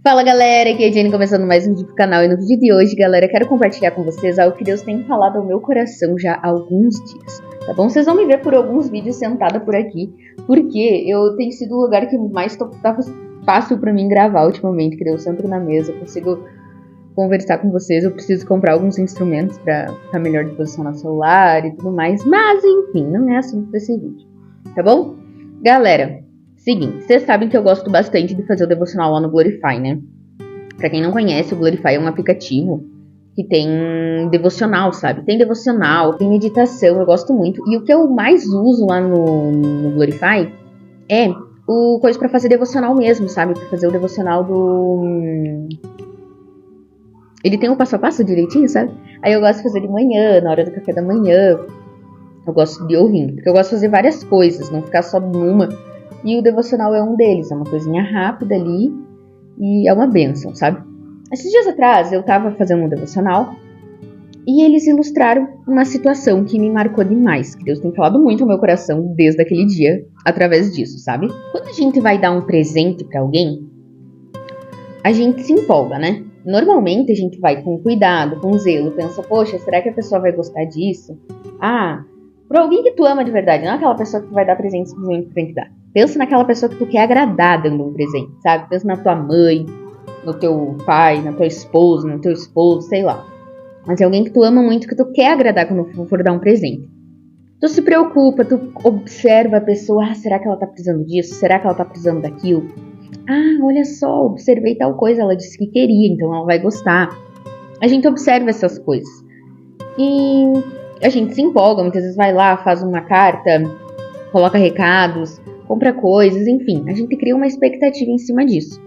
Fala galera, aqui é a Jenny começando mais um vídeo pro canal. E no vídeo de hoje, galera, quero compartilhar com vocês algo que Deus tem falado ao meu coração já há alguns dias, tá bom? Vocês vão me ver por alguns vídeos sentada por aqui, porque eu tenho sido o lugar que mais tá fácil pra mim gravar ultimamente, que eu sento na mesa, consigo conversar com vocês. Eu preciso comprar alguns instrumentos pra ficar melhor de posição no celular e tudo mais, mas enfim, não é assunto desse vídeo, tá bom? Galera, seguinte, vocês sabem que eu gosto bastante de fazer o devocional lá no Glorify, né? Pra quem não conhece, o Glorify é um aplicativo que tem devocional, sabe? Tem devocional, tem meditação, eu gosto muito. E o que eu mais uso lá no Glorify é o coisa pra fazer devocional mesmo, sabe? Pra fazer o devocional do... Ele tem um passo a passo direitinho, sabe? Aí eu gosto de fazer de manhã, na hora do café da manhã. Eu gosto de ouvir, porque eu gosto de fazer várias coisas, não ficar só numa. E o devocional é um deles, é uma coisinha rápida ali e é uma bênção, sabe? Esses dias atrás eu tava fazendo um devocional e eles ilustraram uma situação que me marcou demais, que Deus tem falado muito ao meu coração desde aquele dia, através disso, sabe? Quando a gente vai dar um presente pra alguém, a gente se empolga, né? Normalmente a gente vai com cuidado, com zelo, pensa, poxa, será que a pessoa vai gostar disso? Pra alguém que tu ama de verdade, não é aquela pessoa que vai dar presente simplesmente pra te dar. Pensa naquela pessoa que tu quer agradar dando um presente, sabe? Pensa na tua mãe, no teu pai, na tua esposa, no teu esposo, sei lá. Mas é alguém que tu ama muito, que tu quer agradar quando for dar um presente. Tu se preocupa, tu observa a pessoa, será que ela tá precisando disso? Será que ela tá precisando daquilo? Olha só, observei tal coisa, ela disse que queria, então ela vai gostar. A gente observa essas coisas. E a gente se empolga, muitas vezes vai lá, faz uma carta, coloca recados, compra coisas, enfim, a gente cria uma expectativa em cima disso.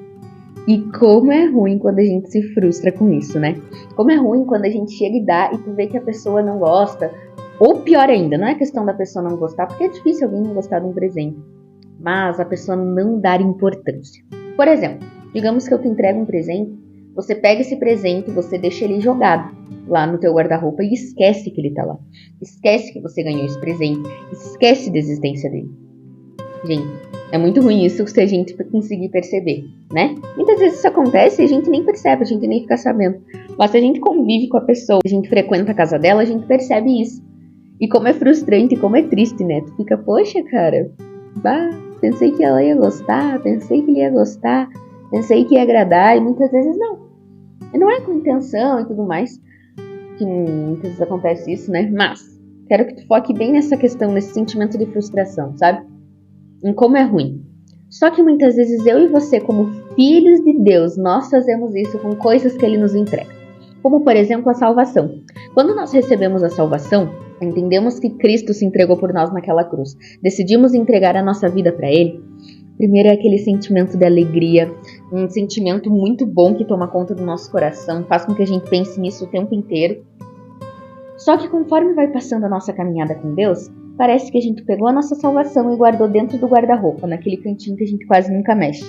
E como é ruim quando a gente se frustra com isso, né? Como é ruim quando a gente chega e dá e tu vê que a pessoa não gosta. Ou pior ainda, não é questão da pessoa não gostar, porque é difícil alguém não gostar de um presente, mas a pessoa não dar importância. Por exemplo, digamos que eu te entrego um presente, você pega esse presente, você deixa ele jogado lá no teu guarda-roupa e esquece que ele tá lá. Esquece que você ganhou esse presente, esquece da existência dele. Gente, é muito ruim isso se a gente conseguir perceber, né? Muitas vezes isso acontece e a gente nem percebe, a gente nem fica sabendo. Mas se a gente convive com a pessoa, a gente frequenta a casa dela, a gente percebe isso. E como é frustrante, como é triste, né? Tu fica, poxa, cara, pensei que ela ia gostar, pensei que ele ia gostar, pensei que ia agradar, e muitas vezes não. E não é com intenção e tudo mais, que muitas vezes acontece isso, né? Mas quero que tu foque bem nessa questão, nesse sentimento de frustração, sabe? Em como é ruim. Só que muitas vezes eu e você, como filhos de Deus, nós fazemos isso com coisas que Ele nos entrega. Como, por exemplo, a salvação. Quando nós recebemos a salvação, entendemos que Cristo se entregou por nós naquela cruz. Decidimos entregar a nossa vida para Ele. Primeiro é aquele sentimento de alegria, um sentimento muito bom que toma conta do nosso coração, faz com que a gente pense nisso o tempo inteiro. Só que conforme vai passando a nossa caminhada com Deus, parece que a gente pegou a nossa salvação e guardou dentro do guarda-roupa, naquele cantinho que a gente quase nunca mexe.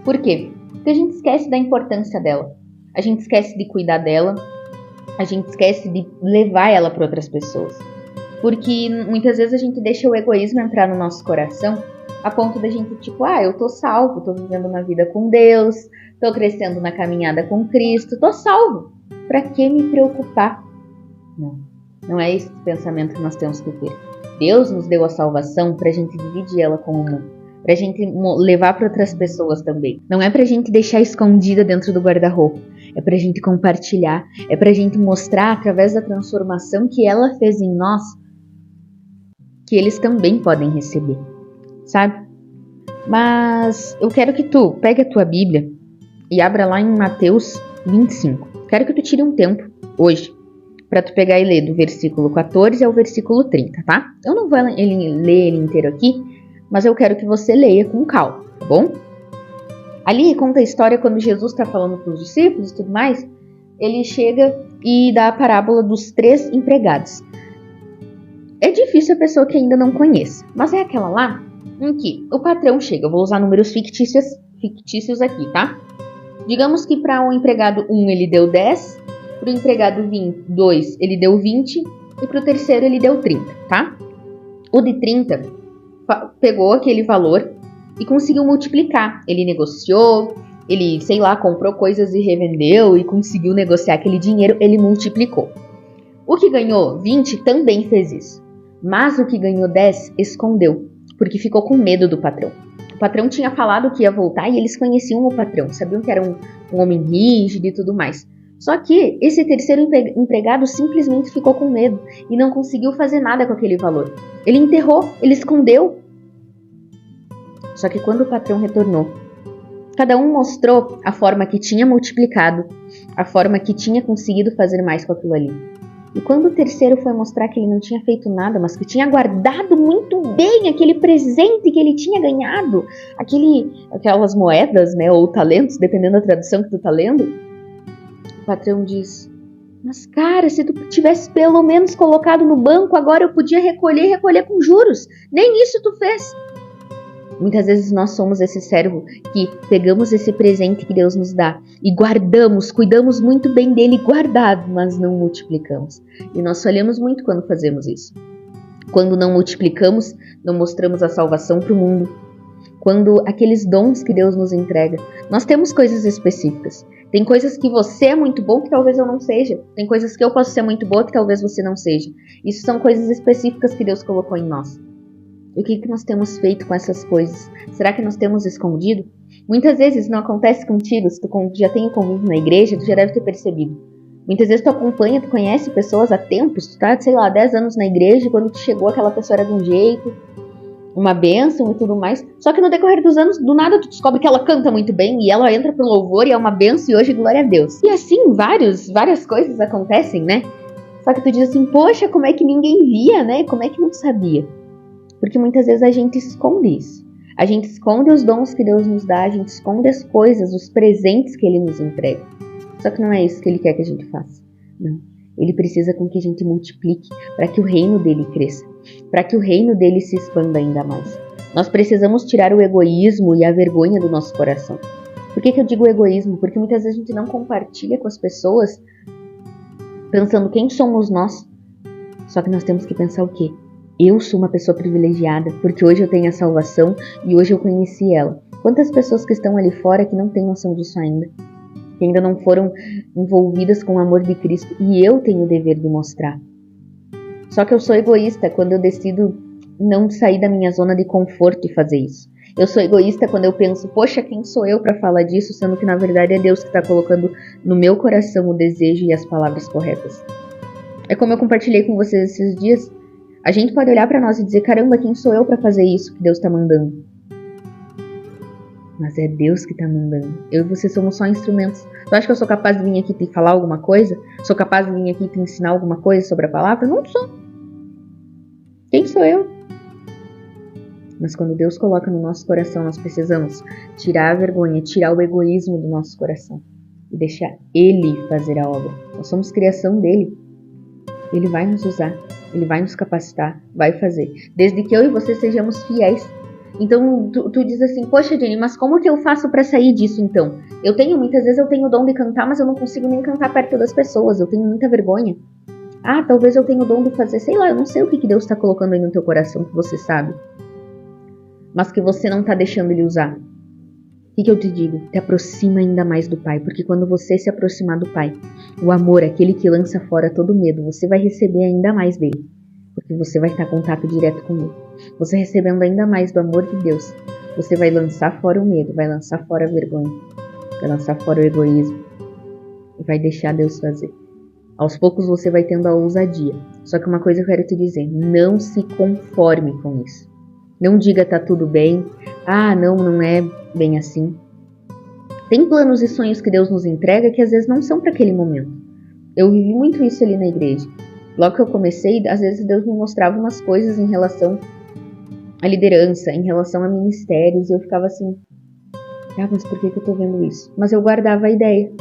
Por quê? Porque a gente esquece da importância dela. A gente esquece de cuidar dela. A gente esquece de levar ela para outras pessoas. Porque muitas vezes a gente deixa o egoísmo entrar no nosso coração a ponto da gente, eu tô salvo, tô vivendo uma vida com Deus, tô crescendo na caminhada com Cristo, tô salvo. Pra que me preocupar? Não é esse pensamento que nós temos que ter. Deus nos deu a salvação pra gente dividir ela com o mundo, pra gente levar para outras pessoas também. Não é pra gente deixar escondida dentro do guarda-roupa, é pra gente compartilhar, é pra gente mostrar através da transformação que ela fez em nós, que eles também podem receber, sabe? Mas eu quero que tu pegue a tua Bíblia e abra lá em Mateus 25. Quero que tu tire um tempo hoje para tu pegar e ler do versículo 14 ao versículo 30, tá? Eu não vou ler ele inteiro aqui, mas eu quero que você leia com calma, tá bom? Ali conta a história quando Jesus está falando para os discípulos e tudo mais, ele chega e dá a parábola dos 3 empregados. É difícil a pessoa que ainda não conheça, mas é aquela lá em que o patrão chega, eu vou usar números fictícios aqui, tá? Digamos que para o empregado 1 ele deu 10, para o empregado 2 ele deu 20 e para o terceiro ele deu 30, tá? O de 30 pegou aquele valor e conseguiu multiplicar. Ele negociou, ele, sei lá, comprou coisas e revendeu e conseguiu negociar aquele dinheiro, ele multiplicou. O que ganhou 20 também fez isso. Mas o que ganhou 10 escondeu, porque ficou com medo do patrão. O patrão tinha falado que ia voltar e eles conheciam o patrão, sabiam que era um homem rígido e tudo mais. Só que esse terceiro empregado simplesmente ficou com medo e não conseguiu fazer nada com aquele valor. Ele enterrou, ele escondeu. Só que quando o patrão retornou, cada um mostrou a forma que tinha multiplicado, a forma que tinha conseguido fazer mais com aquilo ali. E quando o terceiro foi mostrar que ele não tinha feito nada, mas que tinha guardado muito bem aquele presente que ele tinha ganhado, aquelas moedas, né, ou talentos, dependendo da tradução que tu tá lendo, o patrão diz: mas cara, se tu tivesse pelo menos colocado no banco, agora eu podia recolher com juros. Nem isso tu fez. Muitas vezes nós somos esse servo que pegamos esse presente que Deus nos dá e guardamos, cuidamos muito bem dele guardado, mas não multiplicamos. E nós falhamos muito quando fazemos isso. Quando não multiplicamos, não mostramos a salvação para o mundo. Quando aqueles dons que Deus nos entrega, nós temos coisas específicas. Tem coisas que você é muito bom que talvez eu não seja. Tem coisas que eu posso ser muito boa que talvez você não seja. Isso são coisas específicas que Deus colocou em nós. E o que nós temos feito com essas coisas? Será que nós temos escondido? Muitas vezes não acontece contigo, se tu já tem convívio na igreja, tu já deve ter percebido. Muitas vezes tu acompanha, tu conhece pessoas há tempos, tu tá, sei lá, 10 anos na igreja, e quando tu chegou aquela pessoa era de um jeito, uma bênção e tudo mais. Só que no decorrer dos anos, do nada tu descobre que ela canta muito bem, e ela entra pro louvor e é uma bênção, e hoje glória a Deus. E assim, várias coisas acontecem, né? Só que tu diz assim, poxa, como é que ninguém via, né? Como é que não sabia? Porque muitas vezes a gente esconde isso. A gente esconde os dons que Deus nos dá, a gente esconde as coisas, os presentes que Ele nos entrega. Só que não é isso que Ele quer que a gente faça. Não. Ele precisa com que a gente multiplique para que o reino dele cresça, para que o reino dele se expanda ainda mais. Nós precisamos tirar o egoísmo e a vergonha do nosso coração. Por que eu digo egoísmo? Porque muitas vezes a gente não compartilha com as pessoas pensando quem somos nós. Só que nós temos que pensar o quê? Eu sou uma pessoa privilegiada, porque hoje eu tenho a salvação e hoje eu conheci ela. Quantas pessoas que estão ali fora que não têm noção disso ainda? Que ainda não foram envolvidas com o amor de Cristo e eu tenho o dever de mostrar. Só que eu sou egoísta quando eu decido não sair da minha zona de conforto e fazer isso. Eu sou egoísta quando eu penso, poxa, quem sou eu para falar disso, sendo que na verdade é Deus que está colocando no meu coração o desejo e as palavras corretas. É como eu compartilhei com vocês esses dias. A gente pode olhar para nós e dizer, caramba, quem sou eu para fazer isso que Deus está mandando? Mas é Deus que está mandando. Eu e você somos só instrumentos. Tu acha que eu sou capaz de vir aqui te falar alguma coisa? Sou capaz de vir aqui te ensinar alguma coisa sobre a palavra? Não sou. Quem sou eu? Mas quando Deus coloca no nosso coração, nós precisamos tirar a vergonha, tirar o egoísmo do nosso coração e deixar Ele fazer a obra. Nós somos criação dele. Ele vai nos usar. Ele vai nos capacitar, vai fazer. Desde que eu e você sejamos fiéis. Então, tu diz assim, poxa, Jenny, mas como que eu faço para sair disso então? Muitas vezes eu tenho o dom de cantar, mas eu não consigo nem cantar perto das pessoas. Eu tenho muita vergonha. Ah, talvez eu tenha o dom de fazer, sei lá, eu não sei o que Deus está colocando aí no teu coração, que você sabe. Mas que você não está deixando Ele usar. O que eu te digo? Te aproxima ainda mais do Pai, porque quando você se aproximar do Pai, o amor, aquele que lança fora todo medo, você vai receber ainda mais dele, porque você vai estar em contato direto com ele. Você recebendo ainda mais do amor de Deus, você vai lançar fora o medo, vai lançar fora a vergonha, vai lançar fora o egoísmo e vai deixar Deus fazer. Aos poucos você vai tendo a ousadia. Só que uma coisa eu quero te dizer, não se conforme com isso. Não diga tá tudo bem, não é bem assim. Tem planos e sonhos que Deus nos entrega que às vezes não são para aquele momento. Eu vivi muito isso ali na igreja. Logo que eu comecei, às vezes Deus me mostrava umas coisas em relação à liderança, em relação a ministérios, e eu ficava assim, mas por que eu tô vendo isso? Mas eu guardava a ideia.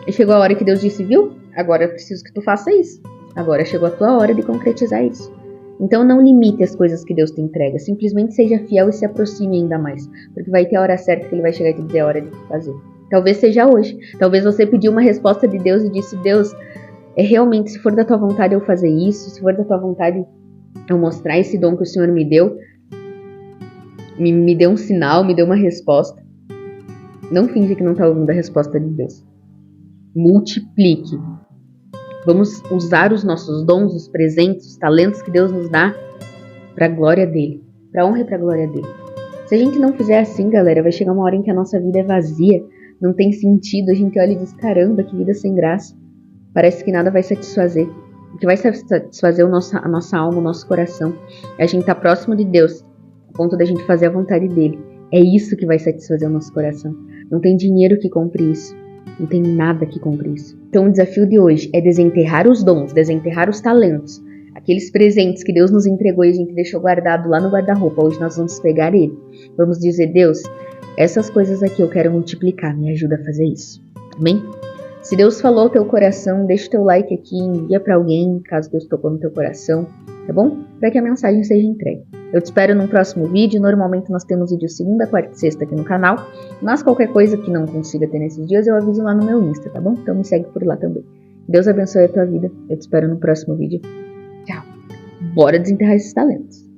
E chegou a hora que Deus disse, viu? Agora eu preciso que tu faça isso. Agora chegou a tua hora de concretizar isso. Então não limite as coisas que Deus te entrega. Simplesmente seja fiel e se aproxime ainda mais. Porque vai ter a hora certa que Ele vai chegar e te dizer a hora de fazer. Talvez seja hoje. Talvez você pediu uma resposta de Deus e disse, Deus, realmente, se for da tua vontade eu fazer isso, se for da tua vontade eu mostrar esse dom que o Senhor me deu, me deu um sinal, me deu uma resposta. Não finge que não está ouvindo a resposta de Deus. Multiplique. Vamos usar os nossos dons, os presentes, os talentos que Deus nos dá para a glória dele, para a honra e para a glória dele. Se a gente não fizer assim, galera, vai chegar uma hora em que a nossa vida é vazia, não tem sentido, a gente olha e diz, caramba, que vida sem graça. Parece que nada vai satisfazer. O que vai satisfazer a nossa alma, o nosso coração, é a gente estar próximo de Deus, a ponto da gente fazer a vontade dele. É isso que vai satisfazer o nosso coração. Não tem dinheiro que compre isso. Não tem nada que compre isso. Então o desafio de hoje é desenterrar os dons, desenterrar os talentos, aqueles presentes que Deus nos entregou e a gente deixou guardado lá no guarda-roupa. Hoje nós vamos pegar ele. Vamos dizer, Deus, essas coisas aqui eu quero multiplicar, me ajuda a fazer isso. Amém? Se Deus falou ao teu coração, deixa o teu like aqui, envia para alguém, caso Deus tocou no teu coração, tá bom? Para que a mensagem seja entregue. Eu te espero no próximo vídeo. Normalmente nós temos vídeo segunda, quarta e sexta aqui no canal, mas qualquer coisa que não consiga ter nesses dias eu aviso lá no meu Insta, tá bom? Então me segue por lá também. Deus abençoe a tua vida. Eu te espero no próximo vídeo. Tchau. Bora desenterrar esses talentos.